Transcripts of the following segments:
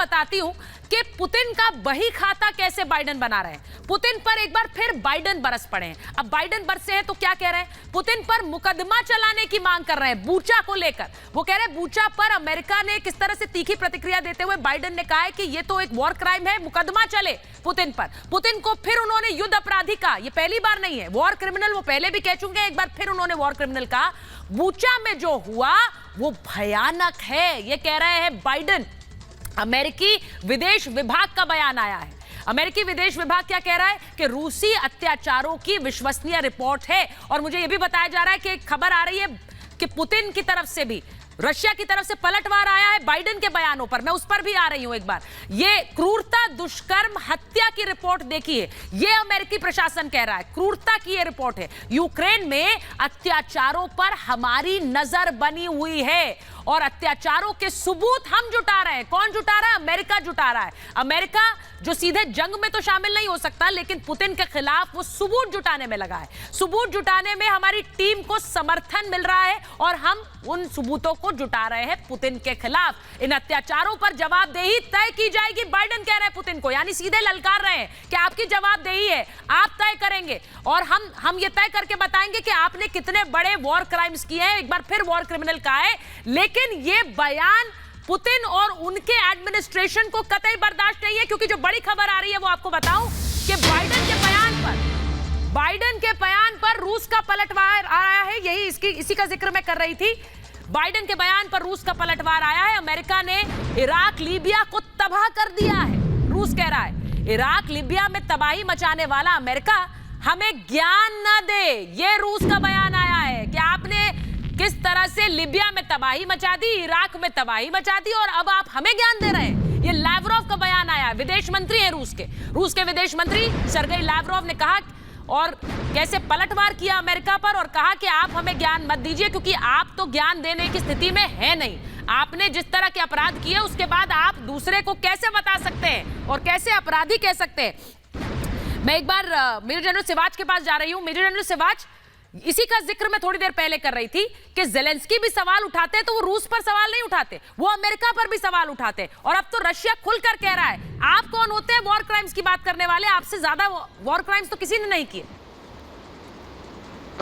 बताती हूं कि पुतिन का बही खाता कैसे बाइडेन बना रहे हैं। पुतिन पर एक बार फिर बाइडेन बरस पड़े हैं। अब बाइडेन बरसे हैं तो क्या कह रहे हैं? पुतिन पर मुकदमा चलाने की मांग कर रहे हैं बूचा को लेकर। वो कह रहे हैं बूचा पर अमेरिका ने किस तरह से तीखी प्रतिक्रिया देते हुए बाइडेन ने कहा है कि ये तो एक वॉर क्राइम है, मुकदमा चले पुतिन पर। पुतिन को फिर उन्होंने युद्ध अपराधी कहा, ये पहली बार नहीं है। वॉर क्रिमिनल वो पहले भी कह चुके हैं, एक बार फिर उन्होंने वॉर क्रिमिनल कहा। बूचा में जो हुआ वो भयानक है, ये कह रहे हैं बाइडेन। अमेरिकी विदेश विभाग का बयान आया है। अमेरिकी विदेश विभाग क्या कह रहा है कि रूसी अत्याचारों की विश्वसनीय रिपोर्ट है। और मुझे यह भी बताया जा रहा है कि एक खबर आ रही है कि पुतिन की तरफ से भी, रशिया की तरफ से पलटवार आया है बाइडेन के बयानों पर। मैं उस पर भी आ रही हूं एक बार। ये क्रूरता, दुष्कर्म, हत्या की रिपोर्ट देखिए, ये अमेरिकी प्रशासन कह रहा है, क्रूरता की ये रिपोर्ट है। यूक्रेन में अत्याचारों पर हमारी नजर बनी हुई है और अत्याचारों के सबूत हम जुटा रहे हैं। कौन जुटा रहा है? अमेरिका जुटा रहा है। अमेरिका जो सीधे जंग में तो शामिल नहीं हो सकता, लेकिन पुतिन के खिलाफ वो सबूत जुटाने में लगा है। सबूत जुटाने में हमारी टीम को समर्थन मिल रहा है और हम उन सबूतों को जुटा रहे हैं पुतिन के खिलाफ। इन अत्याचारों पर जवाबदेही तय की जाएगी, बाइडेन कह रहे हैं पुतिन को, यानी सीधे ललकार रहे हैं कि आपकी जवाबदेही है, आप तय करेंगे और हम ये तय करके बताएंगे कि आपने कितने बड़े वॉर क्राइम्स किए हैं। एक बार फिर वॉर क्रिमिनल कहा है, लेकिन ये बयान पुतिन और उनके एडमिनिस्ट्रेशन को कतई बर्दाश्त नहीं है। क्योंकि जो बड़ी खबर आ रही है वो आपको बताऊं कि बाइडेन के बयान पर रूस का पलटवार आया है। इसी का जिक्र मैं कर रही थी। बाइडेन के बयान पर रूस का पलटवार आया है। अमेरिका ने इराक, लीबिया को तबाह कर दिया है। रूस कह रहा है इराक, लीबिया में तबाही मचाने वाला अमेरिका हमें ज्ञान न दे। ये रूस का बयान आया है कि आपने किस तरह से लीबिया में तबाही मचा दी, इराक में तबाही मचा दी और अब आप हमें ज्ञान दे रहे हैं। ये लावरोव का बयान आया है, विदेश मंत्री है रूस के विदेश मंत्री सर्गेई लावरोव ने कहा और कैसे पलटवार किया अमेरिका पर और कहा कि आप हमें ज्ञान मत दीजिए क्योंकि आप तो ज्ञान देने की स्थिति में है नहीं। आपने जिस तरह के अपराध किए उसके बाद आप दूसरे को कैसे बता सकते हैं और कैसे अपराधी कह सकते हैं। मैं एक बार मेजर जनरल सिवाच के पास जा रही हूं। मेजर जनरल सिवाच, इसी का जिक्र मैं थोड़ी देर पहले कर रही थी कि ज़ेलेंस्की भी सवाल उठाते हैं तो वो रूस पर सवाल नहीं उठाते, वो अमेरिका पर भी सवाल उठाते हैं। और अब तो रशिया खुलकर कह रहा है आप कौन होते हैं वॉर क्राइम्स की बात करने वाले, आपसे ज्यादा वॉर क्राइम्स तो किसी ने नहीं किए।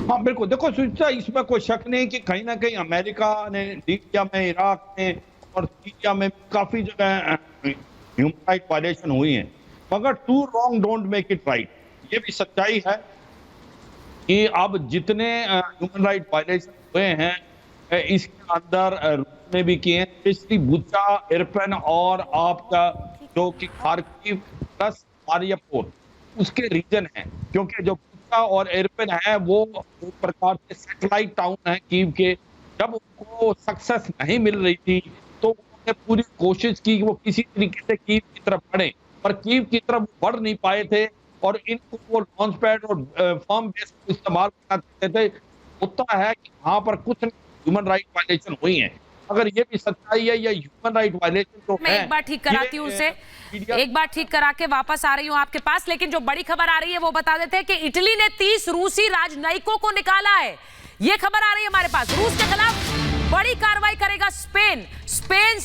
हाँ बिल्कुल, देखो सुचिता, इसमें कोई शक नहीं कि कहीं ना कहीं अमेरिका ने लीबिया में, इराक में और सीरिया में काफी जगह ह्यूमन राइट वायलेशन हुई है, मगर two wrong don't make it right. ये भी सच्चाई है कि अब जितने ह्यूमन राइट वायलेशन हुए हैं इसके अंदर रूस ने भी किए हैं, स्पेशली बुचा, इरपिन और आपका जो कि खार्किव प्लस मारियापोल उसके रीजन है। क्योंकि जो बुचा और इरपिन है वो एक प्रकार से सैटेलाइट टाउन है कीव के। जब उनको सक्सेस नहीं मिल रही थी तो उन्होंने पूरी कोशिश की कि वो किसी तरीके से कीव की तरफ बढ़े, पर कीव की तरफ बढ़ नहीं पाए थे और इनको वो लॉन्च पैड और फर्म बेस को इस्तेमाल करना चाहते थे। होता है कि वहां पर कुछ ह्यूमन राइट वायलेशन हुई हैं, अगर ये भी सच्चाई है, ये ह्यूमन राइट वायलेशन तो मैं एक बार ठीक कराती हूँ उसे, एक बार ठीक करा के वापस आ रही हूँ आपके पास। लेकिन जो बड़ी खबर आ रही है वो बता देते हैं कि इटली ने 30 रूसी राजनयिकों को निकाला है। ये खबर आ रही है हमारे पास। रूस के खिलाफ बड़ी कार्रवाई करेगा स्पेन।